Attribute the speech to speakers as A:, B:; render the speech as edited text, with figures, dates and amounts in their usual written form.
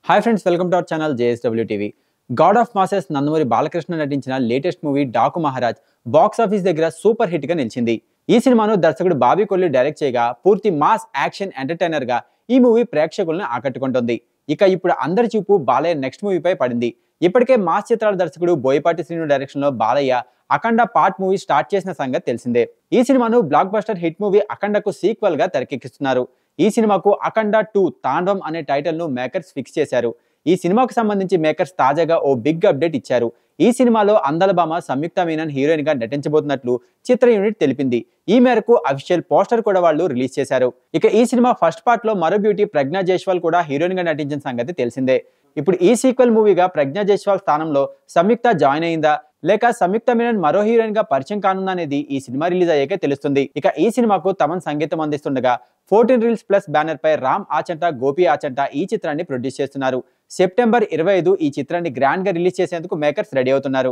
A: Hi friends, welcome to our channel JSW TV. God of masses Nandamuri Balakrishna నటించిన latest movie Daaku Maharaaj box office దగ్గర super hit గా నిలిచింది. ఈ సినిమాను దర్శకుడు బాబీ కొల్లి డైరెక్ట్ చేయగా పూర్తి మాస్ యాక్షన్ ఎంటర్టైనర్ గా ఈ మూవీ ప్రేక్షకులను ఆకట్టుకుంటుంది. ఇక ఇప్పుడు అందరి చూపు బాలయ్య నెక్స్ట్ మూవీపై పడింది. ఇప్పటికే మాస్ చిత్రాల దర్శకుడు బోయపాటి శ్రీను డైరెక్షన్ లో Balayya Akhanda part movie start చేసిన సంగతి తెలిసిందే. ఈ సినిమాను బ్లాక్ బస్టర్ హిట్ మూవీ అఖండకు సీక్వెల్ గా తెరకెక్కిస్తున్నారు. ఈ సినిమాకు అఖండ 2 తాండవం అనే టైటిల్ ను మేకర్స్ ఫిక్స్ చేశారు. ఈ సినిమాకు సంబంధించి మేకర్స్ తాజాగా ఓ బిగ్ అప్డేట్ ఇచ్చారు. ఈ సినిమాలో అందలబామ సంయుక్త మీనన్ హీరోయిన్ గా నటించబోతున్నట్లు చిత్ర యూనిట్ తెలిపింది. ఈ మేరకు అఫీషియల్ పోస్టర్ కూడా వాళ్ళు రిలీజ్ చేశారు. ఇక ఈ సినిమా ఫస్ట్ పార్ట్ లో మరో బ్యూటీ ప్రజ్ఞా జైస్వాల్ కూడా హీరోయిన్ గా నటించిన సంగతి తెలిసిందే. ఇప్పుడు ఈ సీక్వెల్ మూవీగా ప్రజ్ఞా జైస్వాల్ స్థానంలో సంయుక్త జాయిన్ అయిందా లేక సంయుక్త మీనన్ మరో హీరోయిన్ గా పరిచయం కానుందా అనేది ఈ సినిమా రిలీజ్ అయ్యాకే తెలుస్తుంది. ఇక ఈ సినిమాకు తమన్ సంగీతం అందిస్తుండగా 14 రీల్స్ ప్లస్ బ్యానర్ పై రామ్ ఆచంట గోపి ఆచంట ఈ చిత్రాన్ని ప్రొడ్యూస్ చేస్తున్నారు. సెప్టెంబర్ 25 ఈ చిత్రాన్ని గ్రాండ్ గా రిలీజ్ చేసేందుకు మేకర్స్ రెడీ అవుతున్నారు.